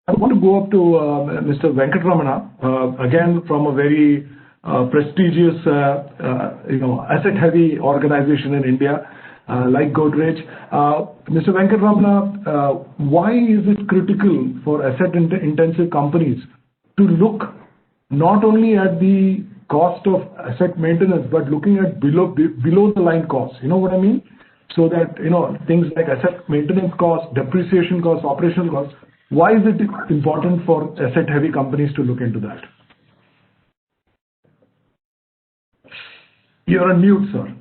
I want to go up to Mr. Venkatramana, again from a very prestigious, asset-heavy organization in India, like Godrej. Mr. Venkatramana, why is it critical for asset-intensive companies to look not only at the cost of asset maintenance, but looking at below the line costs? You know what I mean? So that things like asset maintenance costs, depreciation costs, operational costs. Why is it important for asset-heavy companies to look into that? You're on mute, sir.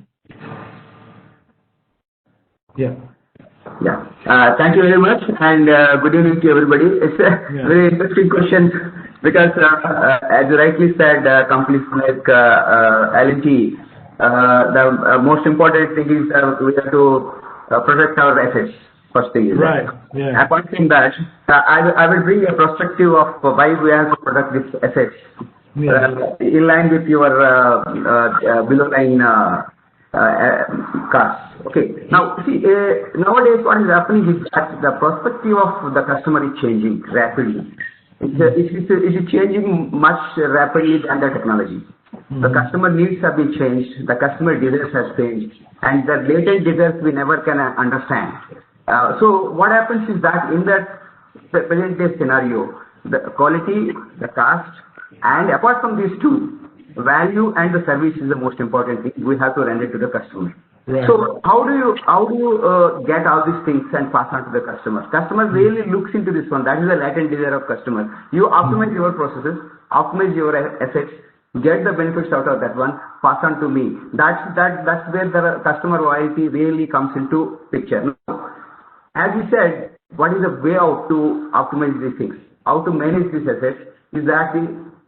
Yeah. Thank you very much, and good evening to everybody. It's a very interesting question because, as you rightly said, companies like L&T, the most important thing is we have to protect our assets. First thing is right. Yeah. Apart from that, I will bring a perspective of why we have to protect these assets in line with your below line costs. Okay. Now, see, nowadays what is happening is that the perspective of the customer is changing rapidly. It's changing much rapidly than the technology. The customer needs have been changed. The customer desires has changed, and the latent desires we never can understand. So what happens is that in that present day scenario, the quality, the cost, and apart from these two, value and the service is the most important thing. We have to render to the customer. Right. So how do you get all these things and pass on to the customer? Customer really looks into this one. That is the latent desire of customer. You optimize your processes, optimize your assets, get the benefits out of that one, pass on to me. That's where the customer loyalty really comes into picture. Now, as you said, what is the way out to optimize these things? How to manage these assets is that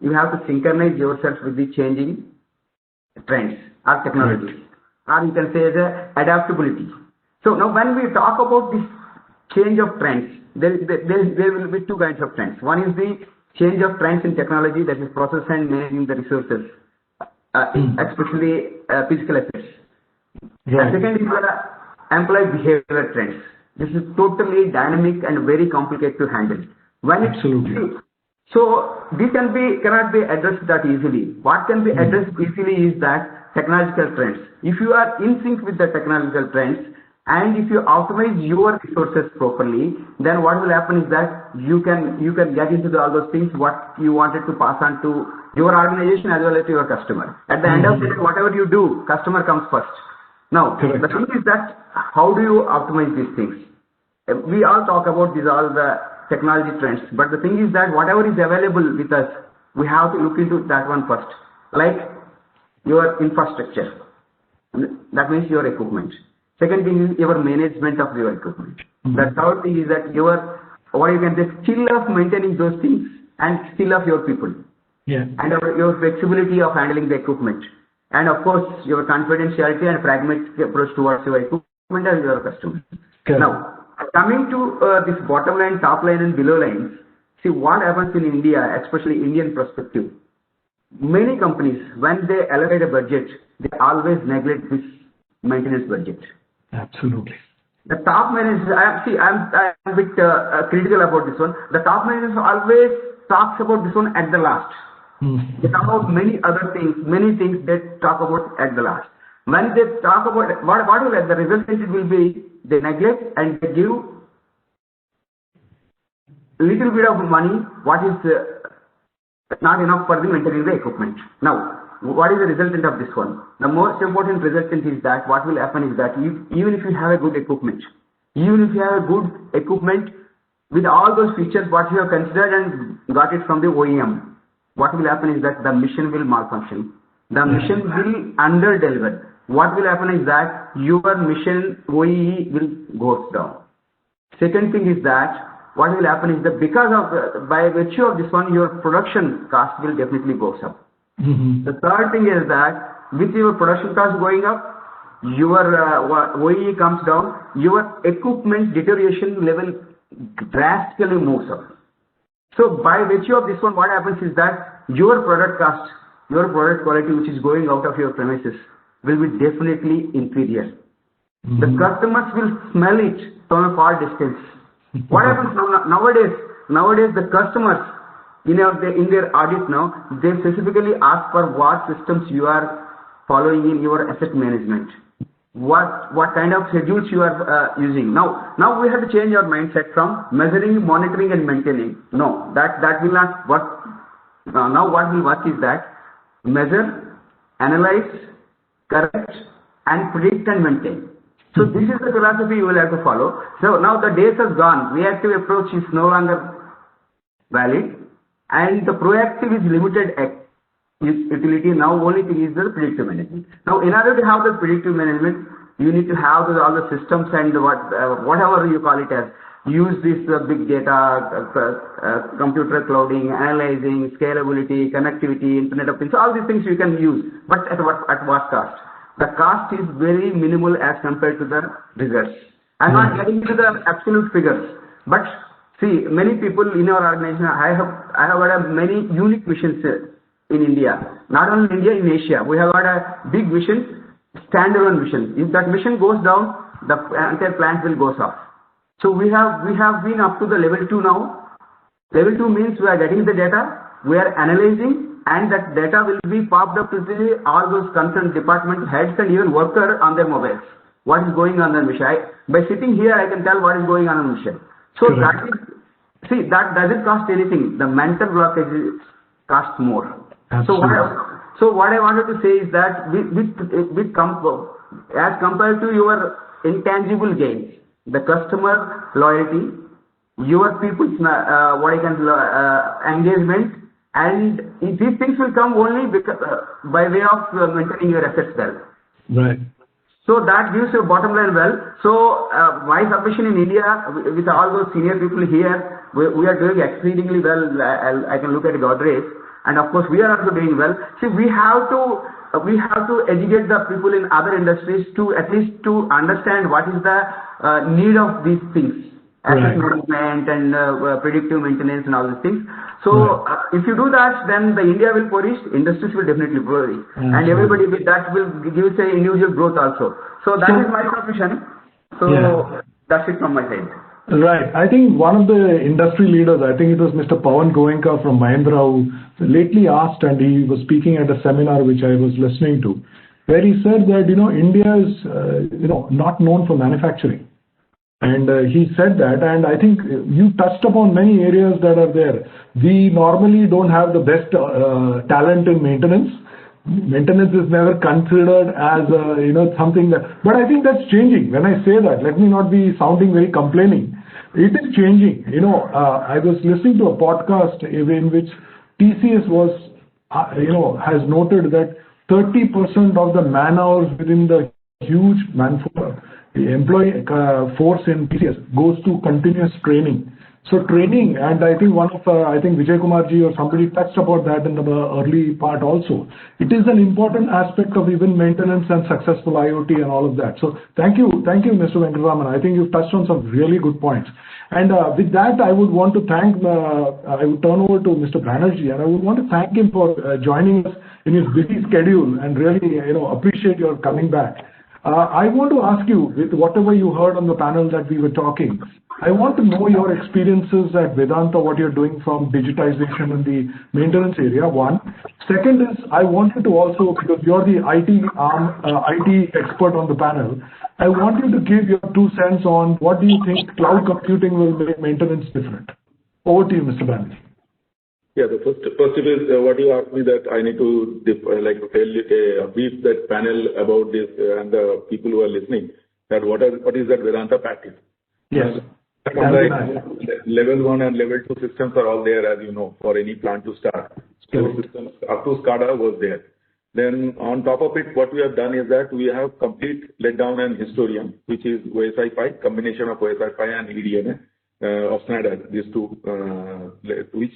you have to synchronize yourself with the changing trends or technologies. Or you can say the adaptability. So now when we talk about this change of trends, there will be two kinds of trends. One is the change of trends in technology, that is process and managing the resources, especially physical assets. Right. And second is the employee behavior trends. This is totally dynamic and very complicated to handle. Absolutely. So this cannot be addressed that easily. What can be addressed easily is that technological trends. If you are in sync with the technological trends and if you optimize your resources properly, then what will happen is that you can get into all those things what you wanted to pass on to your organization as well as to your customer. At the end of the day, whatever you do, customer comes first. Now, correct. The thing is that how do you optimize these things? We all talk about these all the technology trends, but the thing is that whatever is available with us, we have to look into that one first. Like your infrastructure, that means your equipment. Second thing is your management of your equipment. The third thing is that your, what you can say, skill of maintaining those things and skill of your people. Yeah. And your flexibility of handling the equipment. And of course, your confidentiality and pragmatic approach towards your equipment and your customer. Okay. Now, coming to this bottom line, top line and below lines, see what happens in India, especially Indian perspective. Many companies, when they allocate a budget, they always neglect this maintenance budget. Absolutely. The top managers, I'm a bit critical about this one. The top managers always talks about this one at the last. They talk about many other things, many things they talk about at the last. When they talk about what will the resultant will be, they neglect and they give little bit of money, what is not enough for the maintaining the equipment. Now, what is the resultant of this one? The most important resultant is that what will happen is that even if you have a good equipment, with all those features what you have considered and got it from the OEM, what will happen is that the machine will malfunction. The machine will under-deliver. What will happen is that your mission OEE will go down. Second thing is that what will happen is that because of by virtue of this one, your production cost will definitely go up. The third thing is that with your production cost going up, your OEE comes down, your equipment deterioration level drastically moves up. So by virtue of this one, what happens is that your product cost, your product quality which is going out of your premises will be definitely inferior. The customers will smell it from a far distance. What happens nowadays? nowadays the customers in their audit now, they specifically ask for what systems you are following in your asset management. What kind of schedules you are using. Now we have to change our mindset from measuring, monitoring and maintaining. No, that will not work. Now what will work is that measure, analyze, correct and predict and maintain. So this is the philosophy you will have to follow. So now the days have gone. Reactive approach is no longer valid and the proactive is limited utility. Now only thing is the predictive management. Now in order to have the predictive management, you need to have all the systems and whatever you call it as. Use this big data, computer clouding, analyzing, scalability, connectivity, Internet of Things. All these things you can use, but at what cost? The cost is very minimal as compared to the results. I'm not getting into the absolute figures, but see, many people in our organization, I have got many unique missions in India. Not only in India, in Asia. We have got a big mission, standalone mission. If that mission goes down, the entire plant will go off. So we have been up to the level 2 now. Level 2 means we are getting the data, we are analyzing, and that data will be popped up to all those concerned department heads and even worker on their mobiles. What is going on the mission? By sitting here, I can tell what is going on the mission. So that doesn't cost anything. The mental blockage costs more. Absolutely. So what I wanted to say is that as compared to your intangible gains, the customer loyalty, your people's engagement, and these things will come only because, by way of maintaining your assets well. Right. So that gives you a bottom line well. So my submission in India, with all those senior people here, we are doing exceedingly well. I can look at Godrej, and of course we are also doing well. See, we have to educate the people in other industries to at least to understand what is the need of these things, asset management and predictive maintenance and all these things. So if you do that, then the India will flourish, industries will definitely flourish, and everybody with that will give say individual growth also. So that is my submission. So that's it from my side. Right. I think one of the industry leaders, I think it was Mr. Pawan Goenka from Mahindra, who lately asked, and he was speaking at a seminar which I was listening to, where he said that, India is, not known for manufacturing. And he said that, and I think you touched upon many areas that are there. We normally don't have the best talent in maintenance. Maintenance is never considered as something that, but I think that's changing. When I say that, let me not be sounding very complaining. It is changing. I was listening to a podcast in which TCS was, has noted that 30% of the man hours within the huge the employee force in TCS goes to continuous training. So training, and I think Vijay Kumarji or somebody touched about that in the early part also. It is an important aspect of even maintenance and successful IoT and all of that. So thank you, Mr. Venkataraman. I think you've touched on some really good points. And with that, I would want to thank, I would turn over to Mr. Banerjee, and I would want to thank him for joining us in his busy schedule and really, appreciate your coming back. I want to ask you, with whatever you heard on the panel that we were talking, I want to know your experiences at Vedanta, what you're doing from digitization in the maintenance area, one. Second is, I wanted to also, because you're the IT expert on the panel, I want you to give your 2 cents on what do you think cloud computing will make maintenance different. Over to you, Mr. Banerjee. Yeah, the first is what you asked me that I need to brief that panel about this and the people who are listening, that what is that Vedanta practice. Yes. Level 1 and level 2 systems are all there, as you know, for any plant to start. Store systems up to SCADA was there. Then on top of it, what we have done is that we have complete let down and historian, which is OSI 5, combination of OSI 5 and EDNA of Schneider, these two, which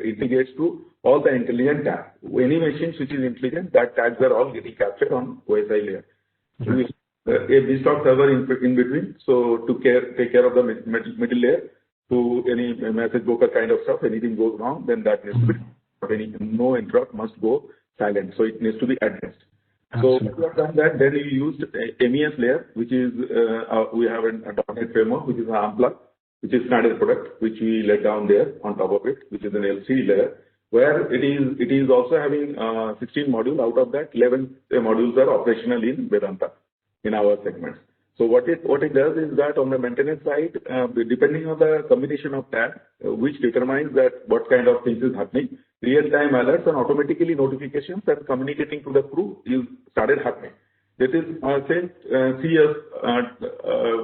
integrates to all the intelligent tags. Any machines which is intelligent, that tags are all getting captured on OSI layer. Mm-hmm. A vStock server in between, so to take care of the middle layer, to any message broker kind of stuff. Anything goes wrong, then that needs to be no interrupt must go silent. So it needs to be addressed. Absolutely. So we have done that. Then we used MES layer, which is we have a .NET framework, which is an ARM plug, which is standard product, which we let down there on top of it, which is an LCD layer, where it is also having 16 modules. Out of that, 11 modules are operational in Vedanta, in our segments. So what it does is that on the maintenance side, depending on the combination of that, which determines that what kind of things is happening, real-time alerts and automatically notifications and communicating to the crew is started happening. That is, say, 3 years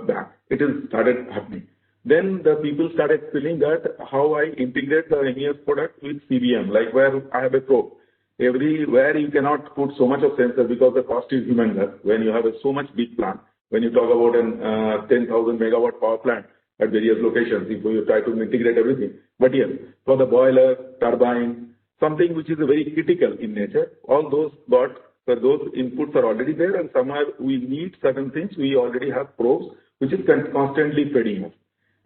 back, it is started happening. Then the people started feeling that how I integrate the MES product with CBM, like where I have a probe. Everywhere you cannot put so much of sensor because the cost is humongous when you have so much big plant. When you talk about an 10,000 megawatt power plant at various locations, if you try to integrate everything. But yes, for the boiler, turbine, something which is very critical in nature, all those those inputs are already there, and somewhere we need certain things. We already have probes, which is constantly feeding us.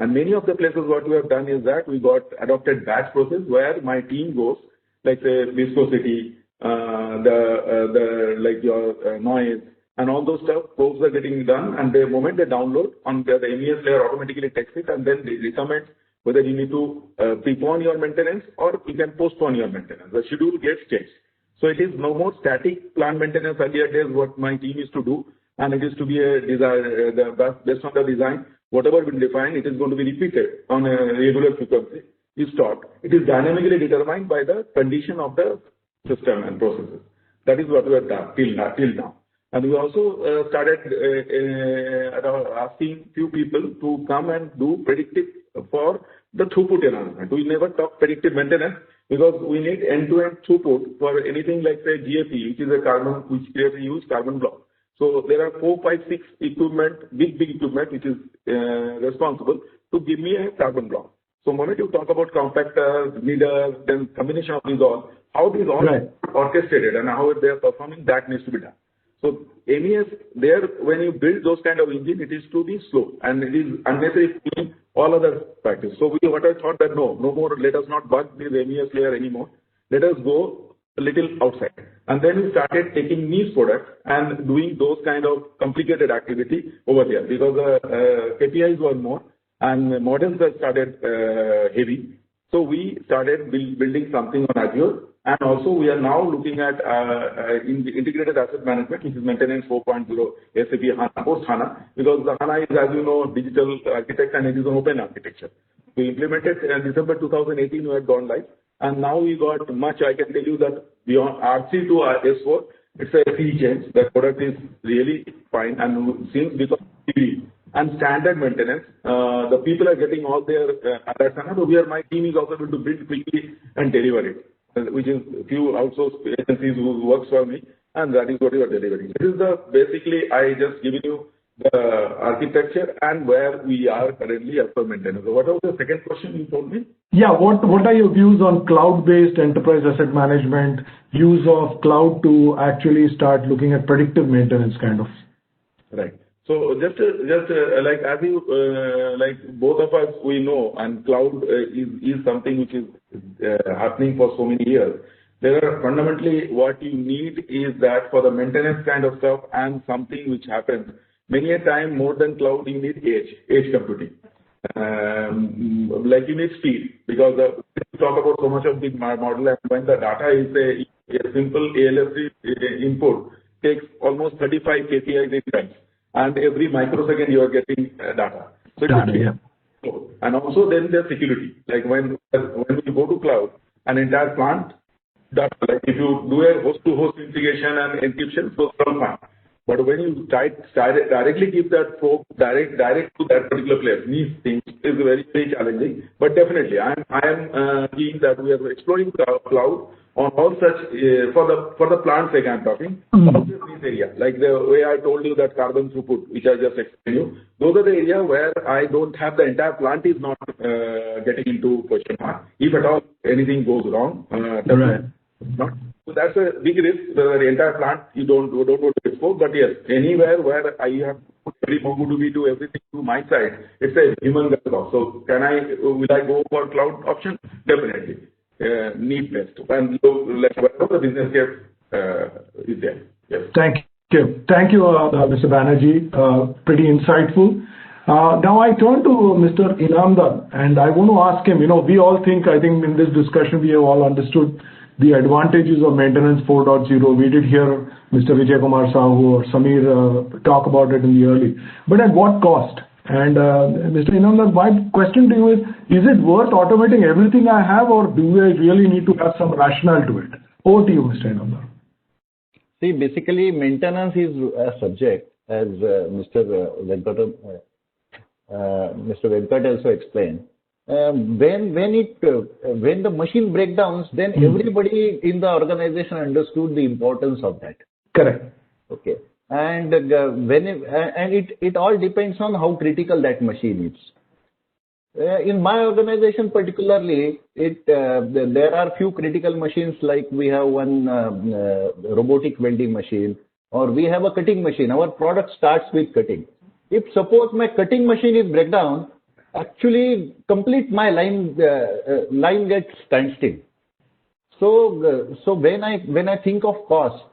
And many of the places what we have done is that we got adopted batch process where my team goes, like say viscosity, like your noise, and all those stuff, probes are getting done, and the moment they download on the MES layer automatically takes it, and then they recommend whether you need to prepone your maintenance or you can postpone your maintenance. The schedule gets changed. So it is no more static plant maintenance. Earlier days, what my team used to do, and it is to be a design, based on the design, whatever we define, it is going to be repeated on a regular frequency. Is stopped. It is dynamically determined by the condition of the system and processes. That is what we have done till now. And we also started asking few people to come and do predictive for the throughput enhancement. We never talk predictive maintenance because we need end-to-end throughput for anything like say GAP, which is a carbon, which creates a huge carbon block. So there are 4, 5, 6 equipment, big equipment, which is responsible to give me a carbon block. So moment you talk about compactors, leaders, then combination of these all, how these all orchestrated and how they are performing, that needs to be done. So MES, there, when you build those kind of engine, it is to be slow and it is unnecessary in all other practice. So what I thought that no more, let us not bug this MES layer anymore. Let us go a little outside. And then we started taking niche products and doing those kind of complicated activity over there because KPIs were more and models have started heavy. So we started building something on Azure. And also we are now looking at in the integrated asset management, which is maintenance 4.0 SAP HANA, post HANA, because the HANA is, as you know, digital architect and it is an open architecture. We implemented in December 2018, we had gone live. And now we got much, I can tell you that beyond R3 to S4, it's a sea change. The product is really fine and since because and standard maintenance, the people are getting all their alerts. And my team is also able to build quickly and deliver it, which is few outsourced agencies who works for me, and that is what we are delivering. This is the basically I just giving you the architecture and where we are currently as per maintenance. So what was the second question you told me? Yeah, what are your views on cloud-based enterprise asset management, use of cloud to actually start looking at predictive maintenance kind of? Right. So just like as you like both of us we know, and cloud is something which is happening for so many years. There are fundamentally what you need is that for the maintenance kind of stuff and something which happens many a time more than cloud, you need edge computing. Like you need speed because we talk about so much of big model, and when the data is a simple ALSC input takes almost 35 KPIs in times. And every microsecond you are getting data. So and also then there's security. Like when we go to cloud, an entire plant data, like if you do a host-to-host integration and encryption, so it's all fine. But when you directly give that probe direct to that particular place, these things is very, very challenging. But definitely, I am keen that we are exploring cloud on all such for the plant sake I'm talking. Also this area, like the way I told you that carbon throughput, which I just explained you, those are the area where I don't have the entire plant is not getting into question mark. If at all anything goes wrong, not. So that's a big risk. The entire plant you don't want to expose. But yes, anywhere where I have put every MongoDB to everything to my side, it's a humongous cost. So will I go for cloud option? Definitely. Need best and like whatever the business case is there. Yes. Thank you, Mr. Banerjee. Pretty insightful. Now I turn to Mr. Inamdar, and I want to ask him, we all think, I think in this discussion we have all understood the advantages of maintenance 4.0. We did hear Mr. Vijay Kumar Sahu or Samir talk about it in the early. But at what cost? And Mr. Inamdar, my question to you is it worth automating everything I have, or do I really need to have some rationale to it? Over to you, Mr. Inamdar. See, basically maintenance is a subject, as Mr. Venkat also explained. When the machine breakdowns, then everybody in the organization understood the importance of that. Correct. Okay, and it all depends on how critical that machine is. In my organization particularly, there are few critical machines, like we have one robotic welding machine, or we have a cutting machine. Our product starts with cutting. If suppose my cutting machine is breakdown, actually complete my line gets standstill. So when I think of cost,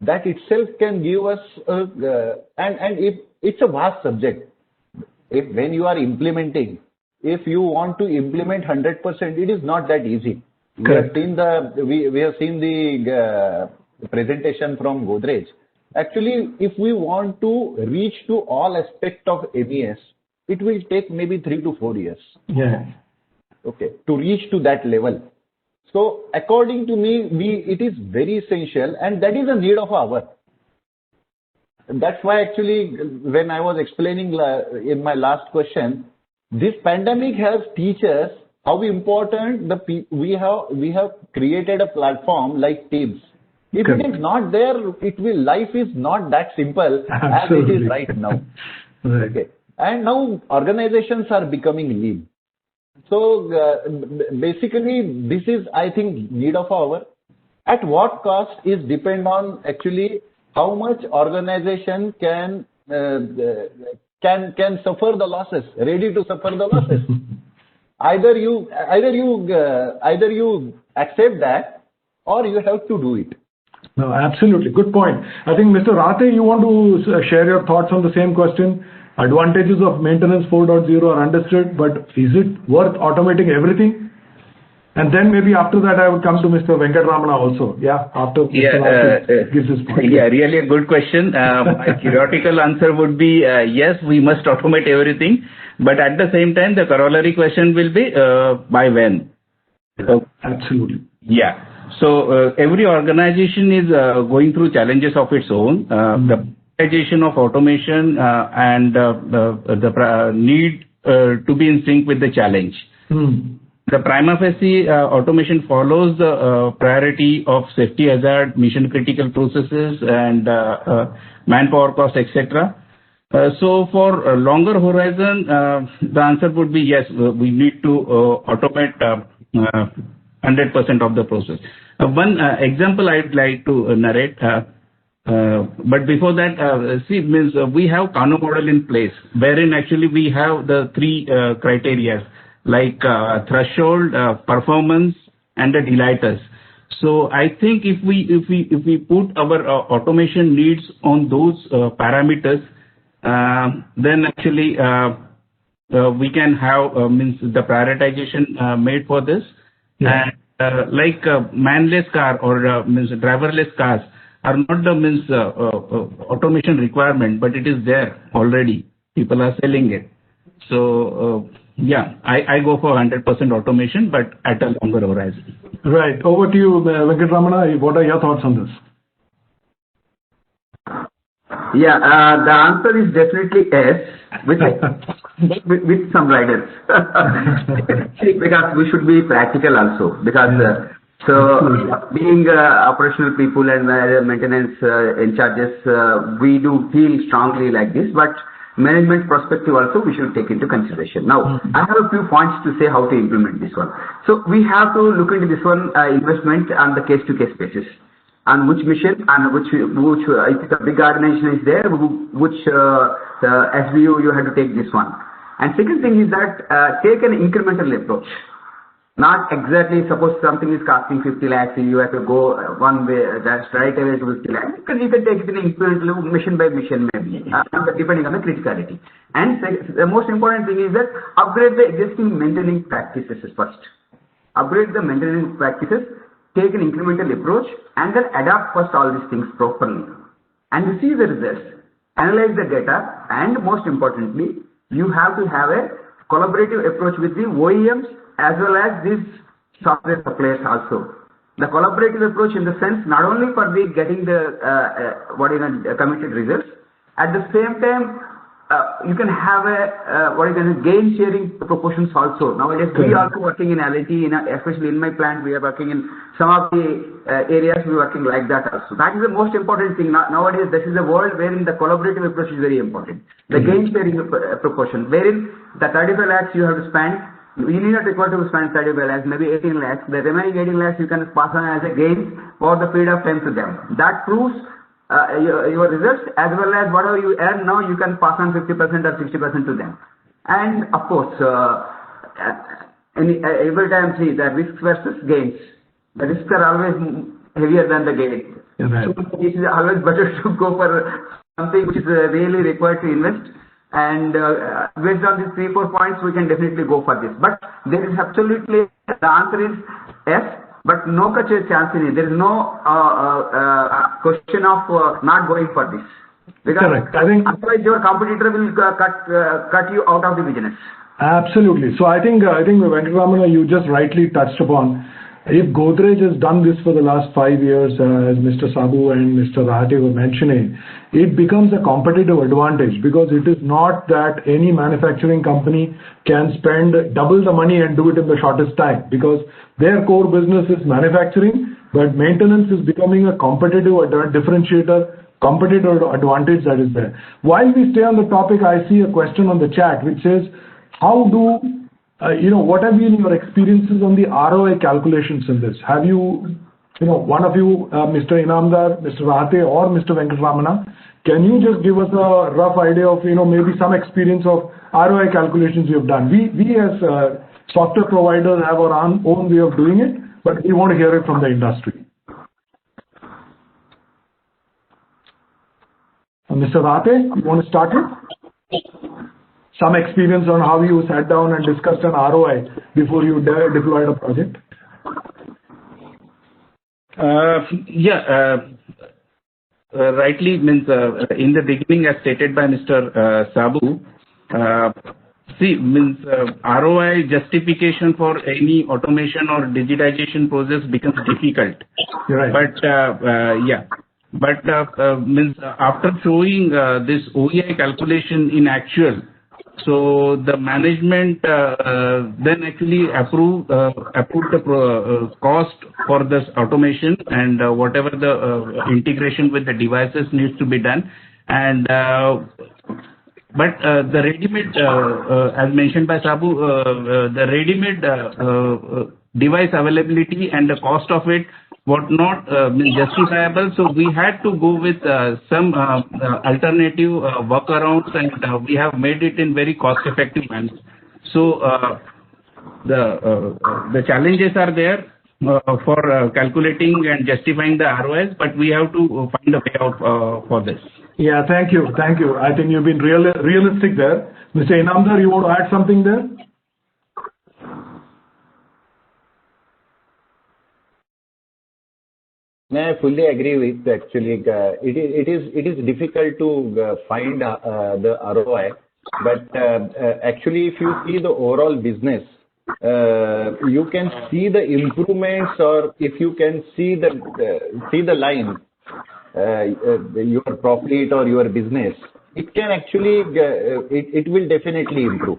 that itself can give us and if it's a vast subject. When you are implementing, if you want to implement 100%, it is not that easy. Correct. We have seen the presentation from Godrej. Actually, if we want to reach to all aspects of MES, it will take maybe 3 to 4 years. Yeah. Okay, to reach to that level. So according to me, it is very essential, and that is a need of our. That's why actually, when I was explaining in my last question, this pandemic has taught us how important we have created a platform like Teams. If Correct. it is not there, life is not that simple. Absolutely. As it is right now. Right. Okay, and now organizations are becoming lean. So basically, this is, I think, need of our. At what cost is depend on actually how much organization can suffer the losses, ready to suffer the losses. Either you accept that, or you have to do it. No, absolutely. Good point. I think Mr. Rate, you want to share your thoughts on the same question? Advantages of maintenance 4.0 are understood, but is it worth automating everything? And then maybe after that, I would come to Mr. Venkatramana also. Yeah, after Mr. Rate gives his point. Yeah, really a good question. My theoretical answer would be yes, we must automate everything. But at the same time, the corollary question will be by when? Absolutely. Yeah. So every organization is going through challenges of its own. The prioritization of automation and the need to be in sync with the challenge. The prima facie automation follows the priority of safety hazard, mission critical processes, and manpower cost, etc. So for a longer horizon, the answer would be yes, we need to automate 100% of the process. One example I'd like to narrate, but before that, we have Kano model in place, wherein actually we have the three criteria like threshold, performance, and the delighters. So I think if we put our automation needs on those parameters, then actually we can have the prioritization made for this. Yeah. And like manless car or driverless cars are not the automation requirement, but it is there already. People are selling it. So yeah, I go for 100% automation, but at a longer horizon. Right. Over to you, Venkatramana. What are your thoughts on this? Yeah, the answer is definitely yes, with some riders. Because we should be practical also. Because being operational people and maintenance in charges, we do feel strongly like this. But management perspective also we should take into consideration. Now, I have a few points to say how to implement this one. So we have to look into this one investment on the case-to-case basis. On which mission and which if the big organization is there, which SBU you have to take this one. And second thing is that take an incremental approach. Not exactly, suppose something is costing 50 lakhs, you have to go one way, that's right away to 50 lakhs. You can take it in incremental, mission by mission maybe, depending on the criticality. And the most important thing is that upgrade the existing maintaining practices first. Upgrade the maintenance practices, take an incremental approach, and then adapt first all these things properly. And you see the results, analyze the data, and most importantly, you have to have a collaborative approach with the OEMs as well as these software suppliers also. The collaborative approach in the sense not only for the getting the committed results, at the same time you can have a gain sharing proportions also. Nowadays we are also working in LIT, especially in my plant we are working in some of the areas we are working like that also. That is the most important thing. Nowadays this is a world wherein the collaborative approach is very important. The gain sharing proportion, wherein the 35 lakhs you have to spend, you need not require to spend 35 lakhs, maybe 18 lakhs. The remaining 18 lakhs you can pass on as a gain for the period of time to them. That proves your results, as well as whatever you earn now, you can pass on 50% or 60% to them. And of course, every time see the risks versus gains. The risks are always heavier than the gains. Right. So it is always better to go for something which is really required to invest. And based on these 3-4 points, we can definitely go for this. But there is absolutely, the answer is yes, but no such a chance in it. There is no question of not going for this. Because correct. I think otherwise your competitor will cut you out of the business. Absolutely. So I think Venkatraman, you just rightly touched upon. If Godrej has done this for the last 5 years, as Mr. Sabu and Mr. Rahate were mentioning, it becomes a competitive advantage, because it is not that any manufacturing company can spend double the money and do it in the shortest time, because their core business is manufacturing, but maintenance is becoming a competitive differentiator, competitive advantage that is there. While we stay on the topic, I see a question on the chat which says, how do what have been your experiences on the ROI calculations in this? Have you, one of you, Mr. Inamdar, Mr. Rahate, or Mr. Venkatramana, can you just give us a rough idea of, maybe some experience of ROI calculations you have done? We as software providers have our own way of doing it, but we want to hear it from the industry. Mr. Rahate, you want to start it? Some experience on how you sat down and discussed an ROI before you deployed a project? Rightly means in the beginning, as stated by Mr. Sabu, ROI justification for any automation or digitization process becomes difficult. You're right. But after showing this OEI calculation in actual, so the management then actually approved the cost for this automation and whatever the integration with the devices needs to be done. And but the ready-made, as mentioned by Sabu, the ready-made device availability and the cost of it was not justifiable, so we had to go with some alternative workarounds, and we have made it in very cost-effective manner. So the challenges are there for calculating and justifying the ROIs, but we have to find a way out for this. Yeah, thank you. I think you've been realistic there. Mr. Inamdar, you want to add something there? I fully agree with, actually. It is difficult to find the ROI, but actually if you see the overall business, you can see the improvements, or if you can see the line, your profit or your business, it can actually, it will definitely improve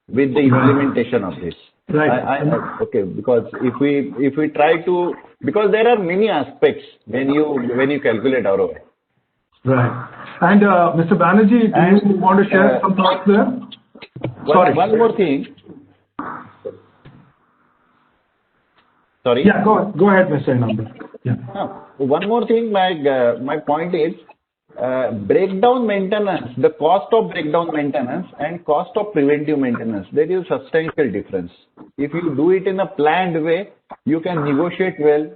with the implementation of this. Right. Okay, because if we try to, because there are many aspects when you calculate ROI. Right. And Mr. Banerjee, do you want to share some thoughts there? Sorry. One more thing. Sorry. Yeah, go ahead, Mr. Inamdar. Yeah. One more thing. My point is, breakdown maintenance, the cost of breakdown maintenance and cost of preventive maintenance, there is substantial difference. If you do it in a planned way, you can negotiate well,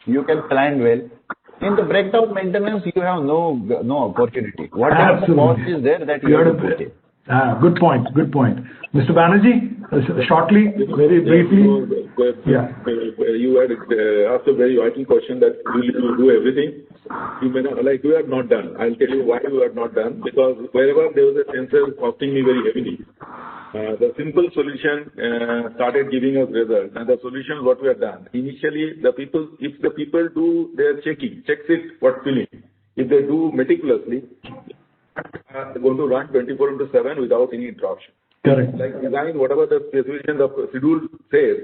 you can plan well. In the breakdown maintenance, you have no opportunity. Whatever the cost is there, that you have to put it. Good point. Good point. Mr. Banerjee, shortly, very briefly. You had asked a very vital question that will you do everything? You may not, like you have not done. I'll tell you why you have not done. Because wherever there was a sensor costing me very heavily, the simple solution started giving us results. And the solution what we have done. Initially, if the people do their checks it what filling. If they do meticulously, they're going to run 24/7 without any interruption. Correct. Like design, whatever the specification, the schedule says,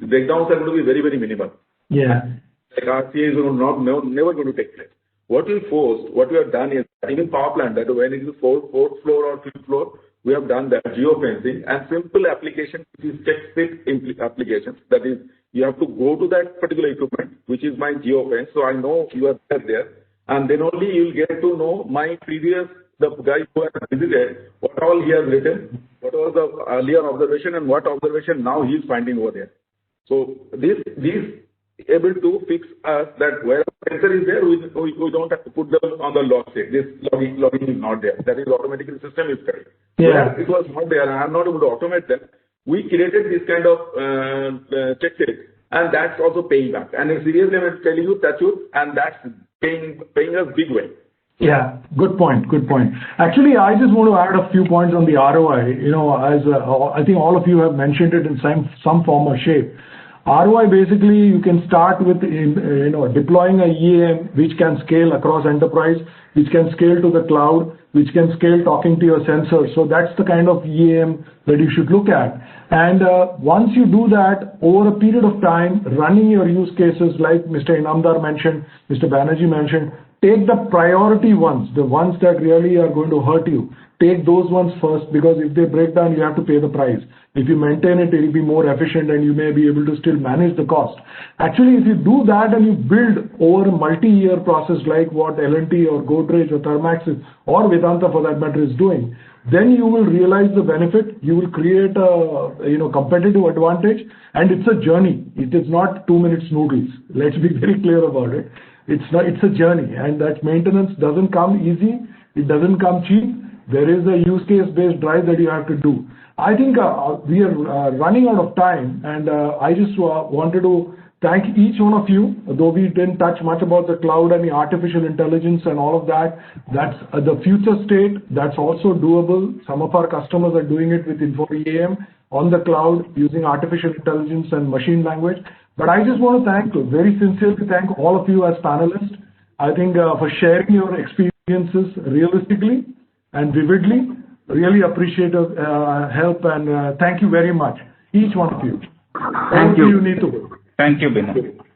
breakdowns are going to be very, very minimal. Yeah. Like RCA is never going to take place. What we have done is, even power plant, that when it is fourth floor or fifth floor, we have done that geofencing and simple application, which is check-fit applications. That is, you have to go to that particular equipment, which is my geofence, so I know you are there. And then only you will get to know my previous, the guy who has visited, what all he has written, what was the earlier observation and what observation now he is finding over there. So this able to fix us that where sensor is there, we don't have to put them on the log state. This logging is not there. That is automatically system is correct. Yeah. Where it was not there and I am not able to automate them. We created this kind of check state, and that's also paying back. And seriously, I'm telling you, that's it, and that's paying us big way. Yeah, good point. Good point. Actually, I just want to add a few points on the ROI. As I think all of you have mentioned it in some form or shape. ROI, basically, you can start with deploying a EAM which can scale across enterprise, which can scale to the cloud, which can scale talking to your sensors. So that's the kind of EAM that you should look at. And once you do that, over a period of time, running your use cases like Mr. Inamdar mentioned, Mr. Banerjee mentioned, take the priority ones, the ones that really are going to hurt you. Take those ones first, because if they break down, you have to pay the price. If you maintain it, it will be more efficient and you may be able to still manage the cost. Actually, if you do that and you build over a multi-year process like what L&T or Godrej or Thermax is, or Vedanta for that matter is doing, then you will realize the benefit. You will create a competitive advantage, and it's a journey. It is not 2 minutes noodles. Let's be very clear about it. It's a journey, and that maintenance doesn't come easy. It doesn't come cheap. There is a use case based drive that you have to do. I think we are running out of time, and I just wanted to thank each one of you, though we didn't touch much about the cloud and the artificial intelligence and all of that. That's the future state. That's also doable. Some of our customers are doing it with Info EAM on the cloud using artificial intelligence and machine language. But I just want to very sincerely thank all of you as panelists. I think for sharing your experiences realistically and vividly. Really appreciate your help, and thank you very much, each one of you. Thank you. Neetu. Thank you, Bina.